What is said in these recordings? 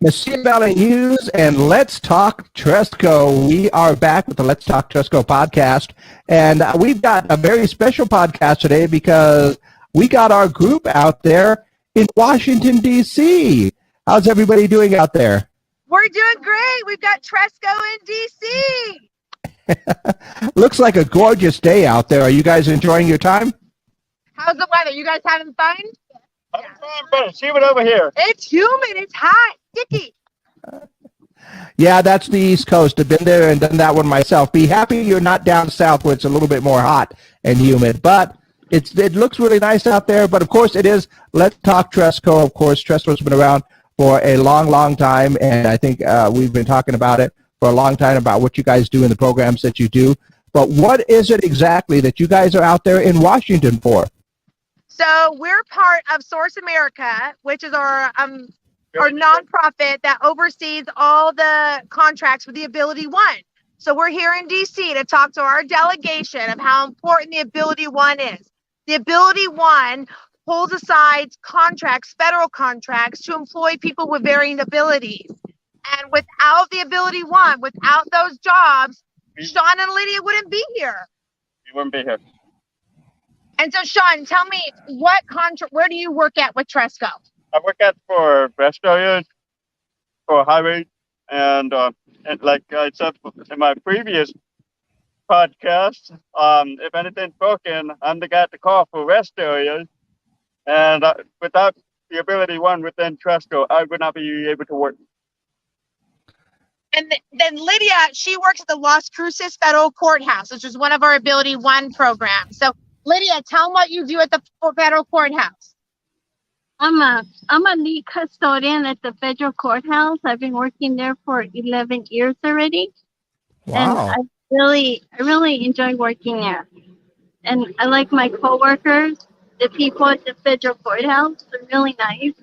Bella Hughes and Let's Talk Tresco. We are back with the Let's Talk Tresco podcast, and we've got a very special podcast today because we got our group out there in Washington, D.C. How's everybody doing out there? We're doing great. We've got Tresco in D.C. Looks like a gorgeous day out there. Are you guys enjoying your time? How's the weather? You guys having fun? I'm fine, brother. See it over here. It's humid. It's hot. Sticky. Yeah, that's the East Coast. I've been there and done that one myself. Be happy you're not down south where it's a little bit more hot and humid. But it looks really nice out there. But, of course, it is Let's Talk Tresco. Of course, Tresco's been around for a long, long time. And I think we've been talking about it for a long time about what you guys do in the programs that you do. But what is it exactly that you guys are out there in Washington for? So we're part of Source America, which is our nonprofit that oversees all the contracts with the Ability One. So we're here in DC to talk to our delegation of how important the Ability One is. The Ability One pulls aside contracts, federal contracts, to employ people with varying abilities. And without the Ability One, without those jobs, Sean and Lydia wouldn't be here. You wouldn't be here. And so, Sean, tell me, where do you work at with Tresco? I work for rest areas, for highways, and like I said in my previous podcast, if anything's broken, I'm the guy to call for rest areas. And without the Ability One within Tresco, I would not be able to work. And then Lydia, she works at the Las Cruces Federal Courthouse, which is one of our Ability One programs. So, Lydia, tell them what you do at the Federal Courthouse. I'm a lead custodian at the Federal Courthouse. I've been working there for 11 years already. Wow. And I really enjoy working there. And I like my coworkers. The people at the Federal Courthouse are really nice.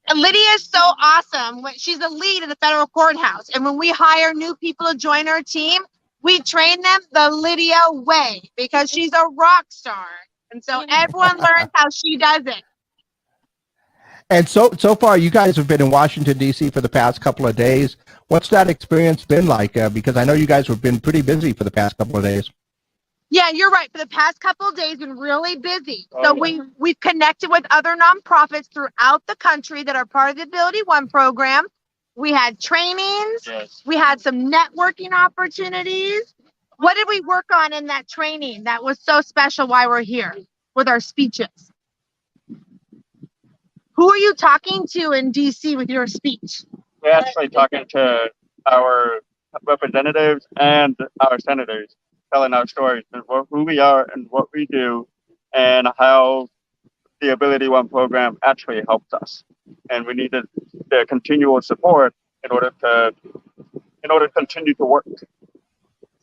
And Lydia is so awesome. She's the lead of the Federal Courthouse. And when we hire new people to join our team, we train them the Lydia way because she's a rock star. And so everyone learns how she does it. And so far, you guys have been in Washington, D.C. for the past couple of days. What's that experience been like? Because I know you guys have been pretty busy for the past couple of days. Yeah, you're right. For the past couple of days, been really busy. So we've connected with other nonprofits throughout the country that are part of the Ability One program. We had trainings. Yes. We had some networking opportunities. What did we work on in that training that was so special while we're here with our speeches? Who are you talking to in DC with your speech? We're actually talking to our representatives and our senators, telling our stories and who we are and what we do and how the Ability One program actually helped us. And we needed their continual support in order to continue to work.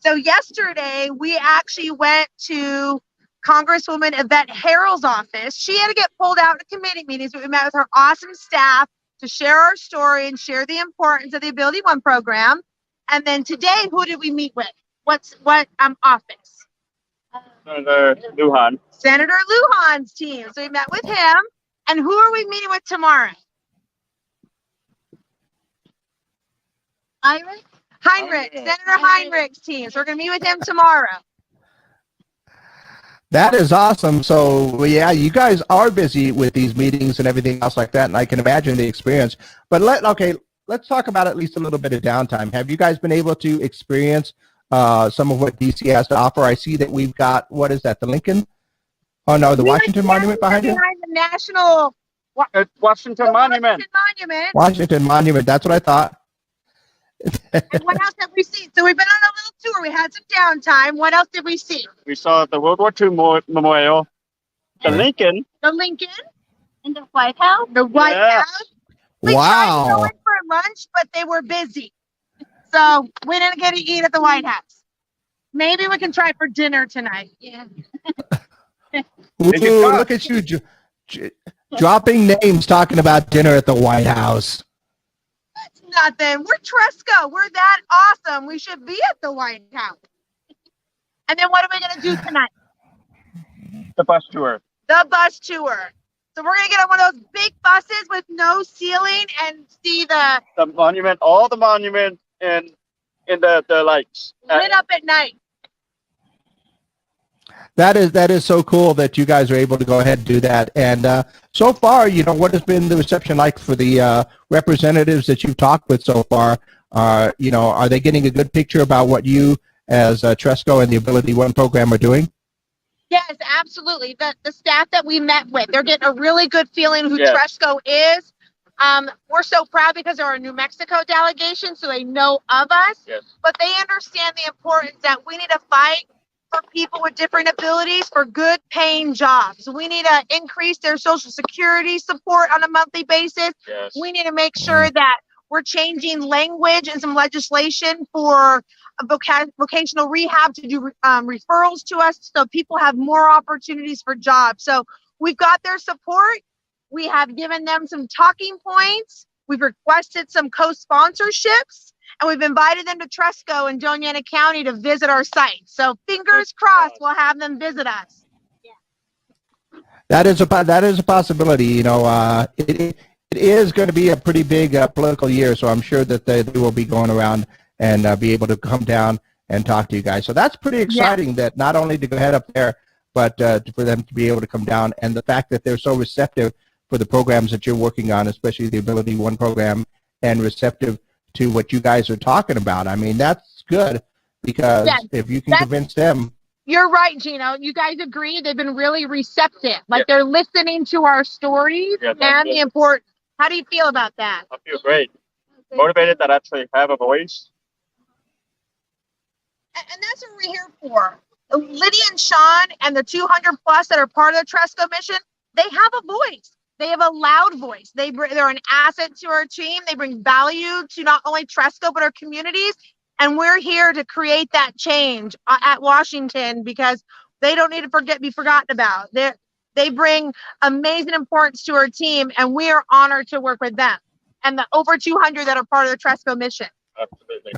So yesterday, we actually went to Congresswoman Yvette Harrell's office. She had to get pulled out of committee meetings, but we met with her awesome staff to share our story and share the importance of the Ability One program. And then today, who did we meet with? What office? Senator Lujan. Senator Lujan's team. So we met with him. And who are we meeting with tomorrow? Heinrich. Senator Heinrich's team. So we're going to meet with him tomorrow. That is awesome. So, yeah, you guys are busy with these meetings and everything else like that, and I can imagine the experience. But let's talk about at least a little bit of downtime. Have you guys been able to experience some of what DC has to offer? I see that we've got, what is that, the Lincoln? Oh, no, the Washington Monument behind you? Behind the National... Washington Monument. Washington Monument, that's what I thought. And what else have we seen? So we've been on a little tour. We had some downtime. What else did we see? We saw the World War II Memorial, the Lincoln. The Lincoln. In the White House? The White House. We tried to go in for lunch, but they were busy. So we didn't get to eat at the White House. Maybe we can try for dinner tonight. Yeah. Ooh, look at you dropping names, talking about dinner at the White House. That's nothing. We're Tresco. We're that awesome. We should be at the White House. And then what are we going to do tonight? The bus tour. The bus tour. So we're gonna get on one of those big buses with no ceiling and see the monument, all the monuments, and in the lights. lit up at night. That is so cool that you guys are able to go ahead and do that. And so far, what has been the reception like for the representatives that you've talked with so far? Are they getting a good picture about what you as Tresco and the Ability One program are doing? Yes, absolutely. The staff that we met with, they're getting a really good feeling who Yes. Tresco is. We're so proud because they're a New Mexico delegation, so they know of us. Yes. But they understand the importance that we need to fight for people with different abilities for good paying jobs. We need to increase their Social Security support on a monthly basis. Yes. We need to make sure that we're changing language and some legislation for vocational rehab to do referrals to us so people have more opportunities for jobs. So we've got their support. We have given them some talking points. We've requested some co-sponsorships, and we've invited them to Tresco and Doñana County to visit our site. So fingers crossed, we'll have them visit us. That is a possibility. It is going to be a pretty big political year, so I'm sure that they will be going around and be able to come down and talk to you guys. So that's pretty exciting that not only to go head up there, but for them to be able to come down, and the fact that they're so receptive for the programs that you're working on, especially the Ability One program, and receptive to what you guys are talking about. I mean, that's good, because if you can convince them. You're right, Gino. You guys agree? They've been really receptive. Like they're listening to our stories and the important. How do you feel about that? I feel great. Motivated that I actually have a voice. And that's what we're here for. Lydia and Sean and the 200 plus that are part of the Tresco mission, they have a voice. They have a loud voice. They're an asset to our team. They bring value to not only Tresco, but our communities. And we're here to create that change at Washington, because they don't need to be forgotten about. They bring amazing importance to our team, and we are honored to work with them and the over 200 that are part of the Tresco mission. Absolutely.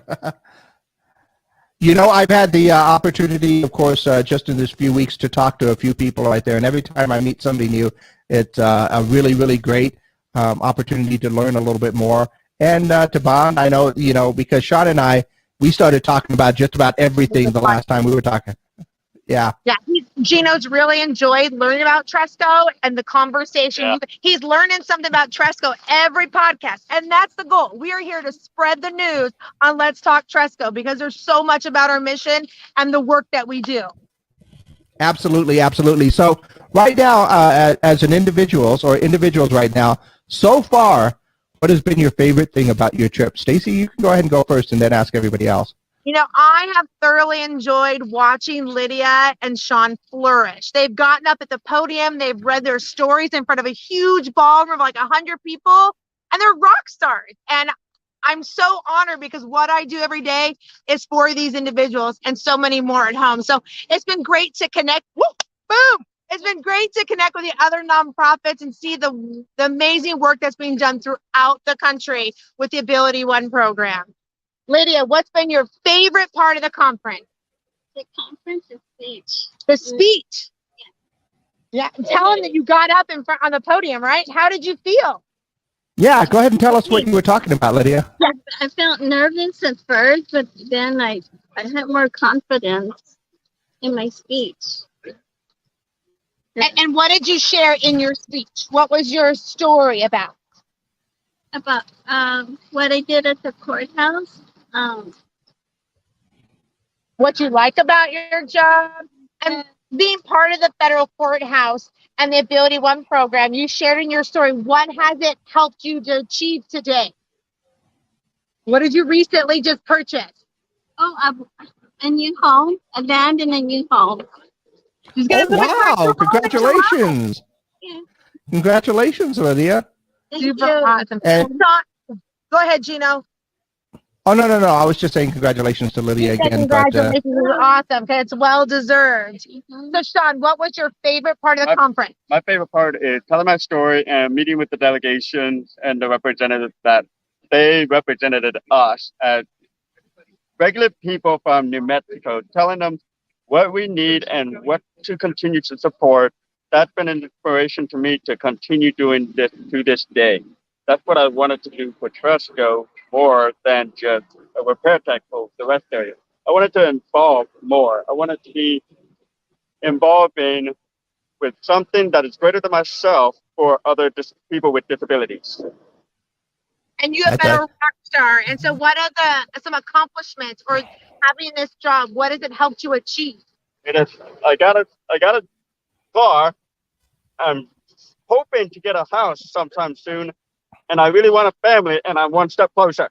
I've had the opportunity, of course, just in this few weeks to talk to a few people right there. And every time I meet somebody new, it's a really, really great opportunity to learn a little bit more and to bond. I know, because Sean and I, we started talking about just about everything the last time we were talking. Yeah. Yeah. Gino's really enjoyed learning about Tresco and the conversation. Yeah. He's learning something about Tresco every podcast. And that's the goal. We are here to spread the news on Let's Talk Tresco, because there's so much about our mission and the work that we do. Absolutely. Absolutely. So right now, as individuals right now, so far, what has been your favorite thing about your trip? Stacy, you can go ahead and go first and then ask everybody else. I have thoroughly enjoyed watching Lydia and Sean flourish. They've gotten up at the podium. They've read their stories in front of a huge ballroom of like 100 people, and they're rock stars. And I'm so honored, because what I do every day is for these individuals and so many more at home. So it's been great to connect. Woo, boom. It's been great to connect with the other nonprofits and see the amazing work that's being done throughout the country with the Ability One program. Lydia, what's been your favorite part of the conference? The conference and speech. The speech. Yeah. Tell them that you got up in front on the podium, right? How did you feel? Yeah, go ahead and tell us what you were talking about, Lydia. I felt nervous at first, but then I had more confidence in my speech. And what did you share in your speech? What was your story about? About what I did at the courthouse. What you like about your job, and being part of the federal courthouse and the Ability One program. You shared in your story. What has it helped you to achieve today? What did you recently just purchase? Oh, a new home, a van and a new home. Wow, congratulations. Yeah. Congratulations, Lydia. Super awesome. Go ahead, Gino. Oh, no. I was just saying congratulations to Lydia again. Congratulations. You're awesome. Okay, it's well deserved. So, Sean, what was your favorite part of the conference? My favorite part is telling my story and meeting with the delegations and the representatives that they represented us as regular people from New Mexico, telling them what we need and what to continue to support that's been an inspiration to me to continue doing this to this day. That's what I wanted to do for Tresco more than just a repair tech for the rest area. I wanted to involve more. I wanted to be involving with something that is greater than myself for other people with disabilities. And you have been a rock star. And so what are some accomplishments or having this job, what has it helped you achieve? It is, I got a car. I'm hoping to get a house sometime soon, and I really want a family, and I'm one step closer.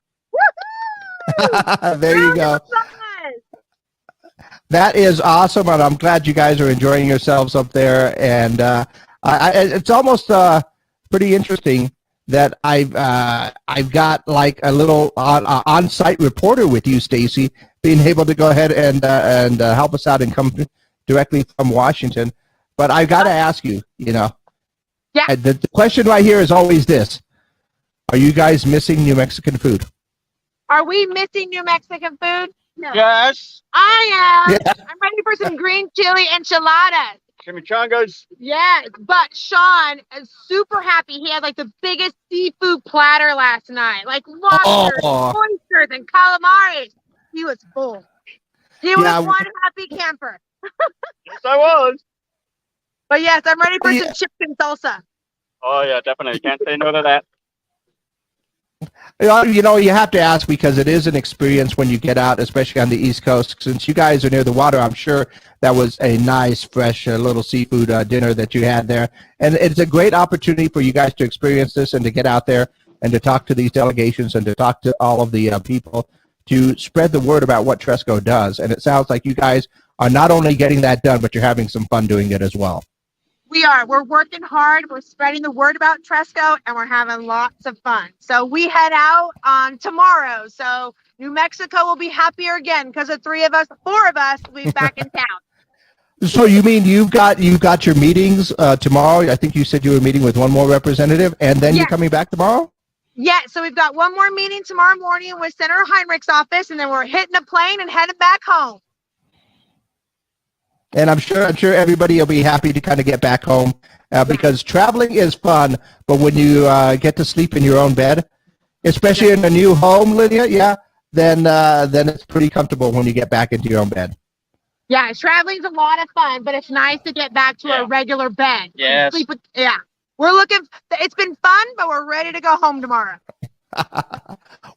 There you go. That is awesome, and I'm glad you guys are enjoying yourselves up there. And it's almost pretty interesting that I've got like a little on-site reporter with you, Stacy, being able to go ahead and help us out and come directly from Washington. But I've got to ask you, yeah. The question right here is always this: are you guys missing New Mexican food? Are we missing New Mexican food? No. Yes. I am. Yeah. I'm ready for some green chili enchiladas. Chimichangas. Yes, but Sean is super happy. He had like the biggest seafood platter last night, like lobsters, oysters, and calamari. He was full. He was one happy camper. Yes, I was. But yes, I'm ready for some chips and salsa. Oh yeah, definitely. Can't say no to that. You have to ask because it is an experience when you get out, especially on the East Coast. Since you guys are near the water, I'm sure that was a nice, fresh little seafood dinner that you had there. And it's a great opportunity for you guys to experience this and to get out there and to talk to these delegations and to talk to all of the people to spread the word about what Tresco does. And it sounds like you guys are not only getting that done, but you're having some fun doing it as well. We are. We're working hard. We're spreading the word about Tresco, and we're having lots of fun. So we head out on tomorrow. So New Mexico will be happier again because the four of us, will be back in town. So you mean you've got your meetings tomorrow? I think you said you were meeting with one more representative, and then you're coming back tomorrow? Yeah. So we've got one more meeting tomorrow morning with Senator Heinrich's office, and then we're hitting a plane and heading back home. And I'm sure everybody will be happy to kind of get back home because traveling is fun, but when you get to sleep in your own bed, especially in a new home, Lydia, then it's pretty comfortable when you get back into your own bed. Yeah, traveling's a lot of fun, but it's nice to get back to a regular bed. Yes. It's been fun, but we're ready to go home tomorrow.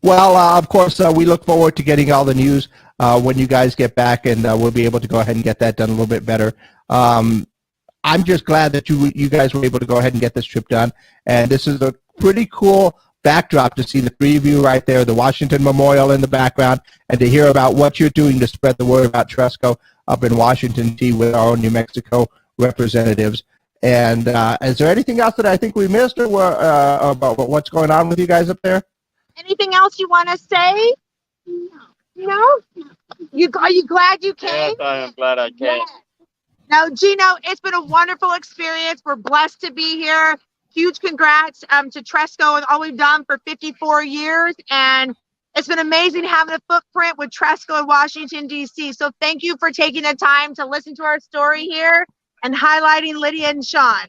Well, of course, we look forward to getting all the news when you guys get back, and we'll be able to go ahead and get that done a little bit better. I'm just glad that you guys were able to go ahead and get this trip done, and this is a pretty cool backdrop to see the three of you right there, the Washington Memorial in the background, and to hear about what you're doing to spread the word about Tresco up in Washington, D.C. with our own New Mexico representatives. And is there anything else that I think we missed or about what's going on with you guys up there? Anything else you want to say? No? Are you glad you came? Yes, I am glad I came. Yes. Now, Gino, it's been a wonderful experience. We're blessed to be here. Huge congrats to Tresco and all we've done for 54 years. And it's been amazing having a footprint with Tresco in Washington, D.C. So thank you for taking the time to listen to our story here and highlighting Lydia and Sean.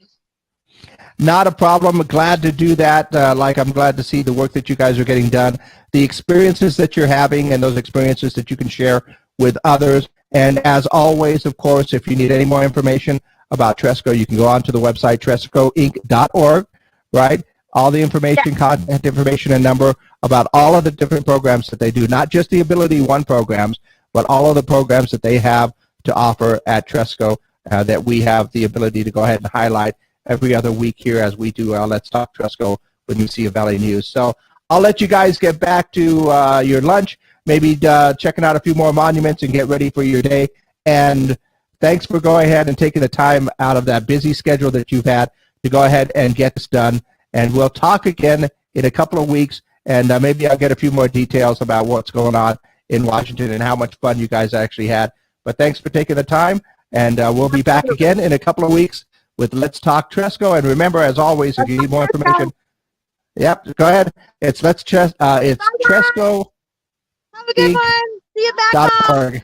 Not a problem. Glad to do that. I'm glad to see the work that you guys are getting done, the experiences that you're having, and those experiences that you can share with others. And as always, of course, if you need any more information about Tresco, you can go on to the website, trescoinc.org, right? All the information, contact information, and number about all of the different programs that they do, not just the Ability One programs, but all of the programs that they have to offer at Tresco that we have the ability to go ahead and highlight every other week here as we do Let's Talk Tresco with New Sea Valley News. So I'll let you guys get back to your lunch, maybe checking out a few more monuments and get ready for your day. And thanks for going ahead and taking the time out of that busy schedule that you've had to go ahead and get this done. And we'll talk again in a couple of weeks, and maybe I'll get a few more details about what's going on in Washington and how much fun you guys actually had. But thanks for taking the time, and we'll be back again in a couple of weeks with Let's Talk Tresco. And remember, as always, if you need more information, go ahead. It's Tresco. Have a good one. See you back home. .org.